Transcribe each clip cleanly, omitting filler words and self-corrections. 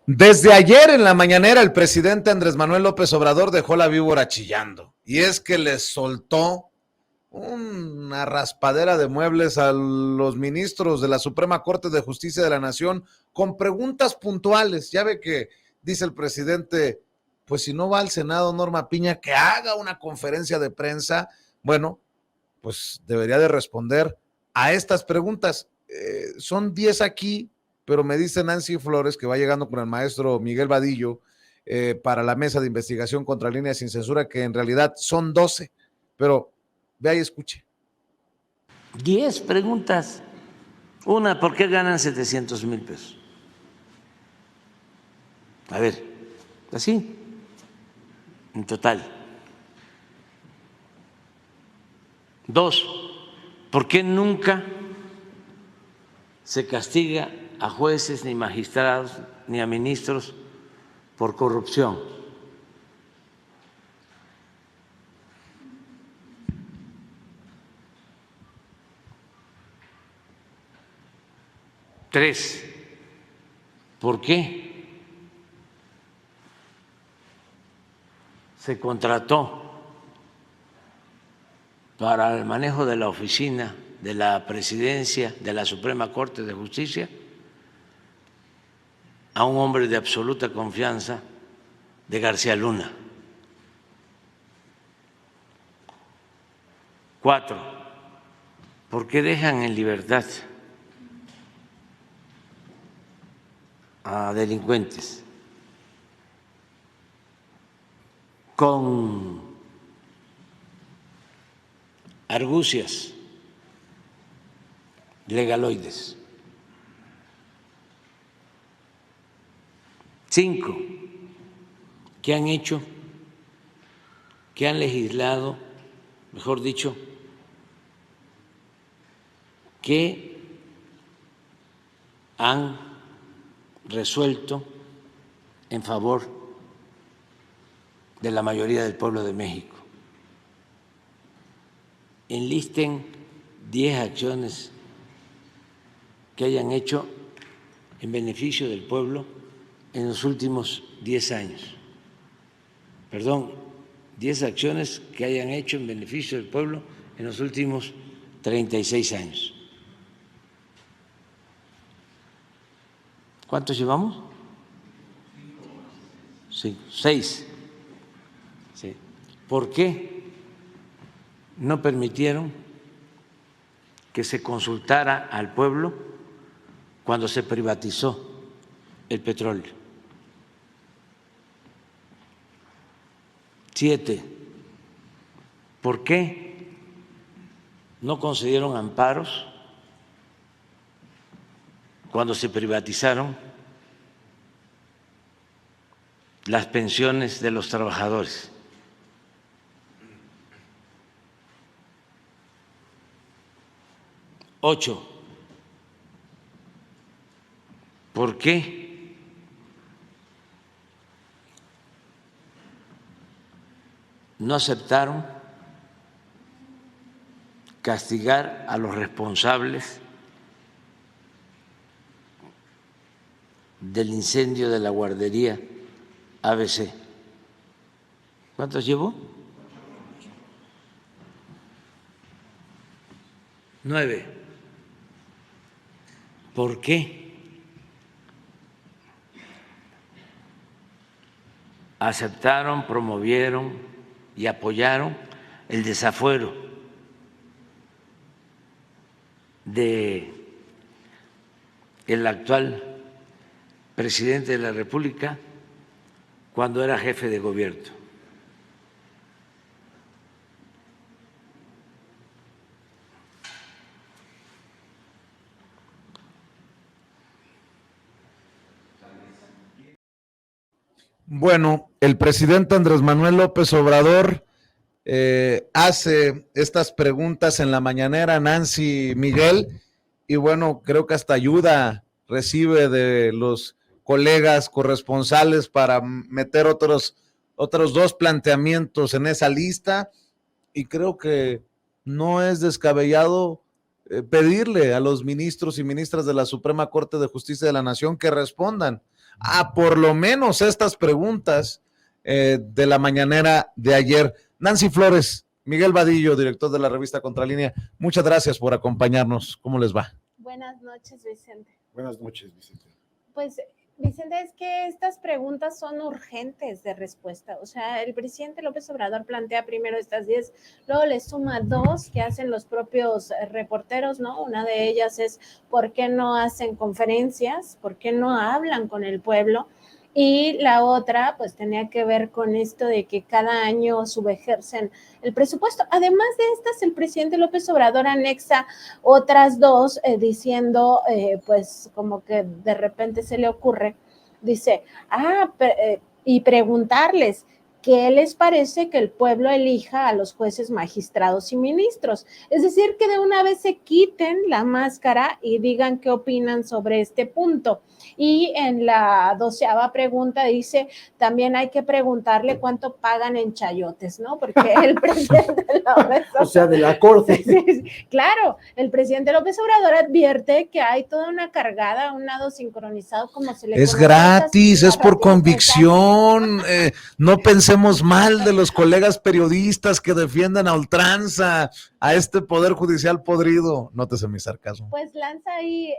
Desde ayer en la mañanera el presidente Andrés Manuel López Obrador dejó la víbora chillando y es que les soltó una raspadera de muebles a los ministros de la Suprema Corte de Justicia de la Nación con preguntas puntuales. Ya ve que dice el presidente, pues si no va al Senado Norma Piña, que haga una conferencia de prensa. Bueno, pues debería de responder a estas preguntas. Son 10 aquí, pero me dice Nancy Flores que va llegando con el maestro Miguel Vadillo para la mesa de investigación contra líneas sin censura, que en realidad son 12, pero vea y escuche. 10 preguntas. Una, ¿por qué ganan 700,000 pesos? A ver, así, en total. 2, ¿por qué nunca se castiga a jueces, ni magistrados, ni a ministros por corrupción? 3, ¿por qué se contrató para el manejo de la oficina de la presidencia de la Suprema Corte de Justicia a un hombre de absoluta confianza de García Luna? 4, ¿por qué dejan en libertad a delincuentes con argucias legaloides? 5, ¿qué han hecho? ¿Qué han legislado? Mejor dicho, ¿qué han resuelto en favor de la mayoría del pueblo de México? Enlisten 10 acciones que hayan hecho en beneficio del pueblo en los últimos 10 años. Perdón, 10 acciones que hayan hecho en beneficio del pueblo en los últimos 36 años. ¿Cuántos llevamos? 6. Sí. ¿Por qué no permitieron que se consultara al pueblo cuando se privatizó el petróleo? 7, ¿por qué no concedieron amparos cuando se privatizaron las pensiones de los trabajadores? 8, ¿por qué no aceptaron castigar a los responsables del incendio de la guardería ABC? ¿Cuántos llevo? 9, ¿por qué aceptaron, promovieron y apoyaron el desafuero del actual presidente de la República cuando era jefe de gobierno? Bueno, el presidente Andrés Manuel López Obrador hace estas preguntas en la mañanera, Nancy Miguel, y bueno, creo que hasta ayuda recibe de los colegas corresponsales para meter otros 2 planteamientos en esa lista, y creo que no es descabellado pedirle a los ministros y ministras de la Suprema Corte de Justicia de la Nación que respondan a por lo menos estas preguntas de la mañanera de ayer. Nancy Flores, Miguel Vadillo, director de la revista Contralínea, muchas gracias por acompañarnos. ¿Cómo les va? Buenas noches, Vicente. Buenas noches, Vicente. Pues, Vicente, es que estas preguntas son urgentes de respuesta. O sea, el presidente López Obrador plantea primero estas 10, luego le suma 2 que hacen los propios reporteros, ¿no? Una de ellas es ¿por qué no hacen conferencias? ¿Por qué no hablan con el pueblo? Y la otra, pues tenía que ver con esto de que cada año subejercen el presupuesto. Además de estas, el presidente López Obrador anexa otras 2 diciendo, pues como que de repente se le ocurre, dice, y preguntarles, ¿qué les parece que el pueblo elija a los jueces, magistrados y ministros? Es decir, que de una vez se quiten la máscara y digan qué opinan sobre este punto. Y en la 12ª pregunta dice, también hay que preguntarle cuánto pagan en chayotes, ¿no? Porque el presidente López Obrador, o sea, de la corte. sí, claro, el presidente López Obrador advierte que hay toda una cargada, un lado sincronizado, como se le es gratis, es por convicción, no pensemos mal de los colegas periodistas que defiendan a ultranza a este poder judicial podrido. Nótese mi sarcasmo. Pues lanza ahí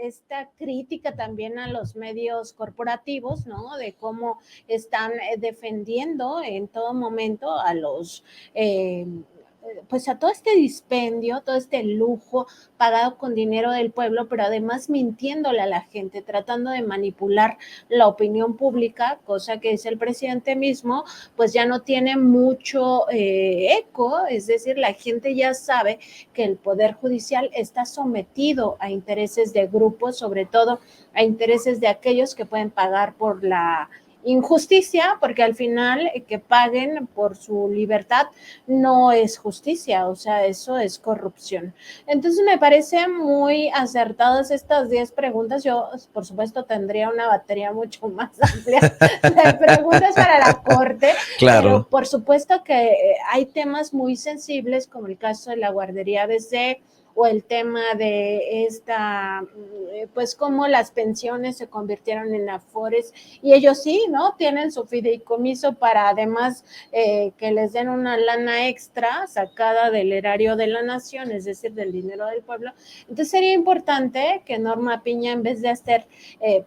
esta crítica también a los medios corporativos, ¿no? De cómo están defendiendo en todo momento a los pues a todo este dispendio, todo este lujo pagado con dinero del pueblo, pero además mintiéndole a la gente, tratando de manipular la opinión pública, cosa que dice el presidente mismo, pues ya no tiene mucho eco, es decir, la gente ya sabe que el Poder Judicial está sometido a intereses de grupos, sobre todo a intereses de aquellos que pueden pagar por la injusticia, porque al final que paguen por su libertad no es justicia, o sea, eso es corrupción. Entonces me parece muy acertadas estas 10 preguntas. Yo, por supuesto, tendría una batería mucho más amplia de preguntas para la Corte, claro. Pero por supuesto que hay temas muy sensibles, como el caso de la guardería ABC, o el tema de esta, pues cómo las pensiones se convirtieron en afores, y ellos sí, ¿no? Tienen su fideicomiso para además que les den una lana extra sacada del erario de la nación, es decir, del dinero del pueblo. Entonces sería importante que Norma Piña, en vez de hacer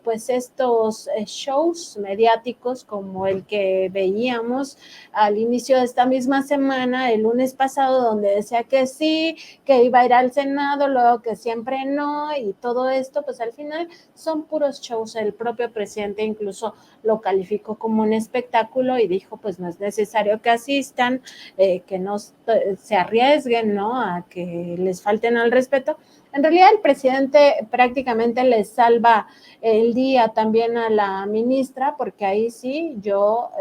pues estos shows mediáticos como el que veíamos al inicio de esta misma semana, el lunes pasado, donde decía que sí, que iba a ir al Senado, luego que siempre no, y todo esto, pues al final son puros shows. El propio presidente incluso lo calificó como un espectáculo y dijo, pues no es necesario que asistan, que no se arriesguen, ¿no? A que les falten al respeto. En realidad el presidente prácticamente le salva el día también a la ministra, porque ahí sí yo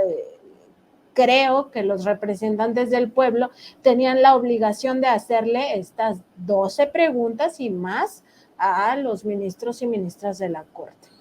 creo que los representantes del pueblo tenían la obligación de hacerle estas 12 preguntas y más a los ministros y ministras de la Corte.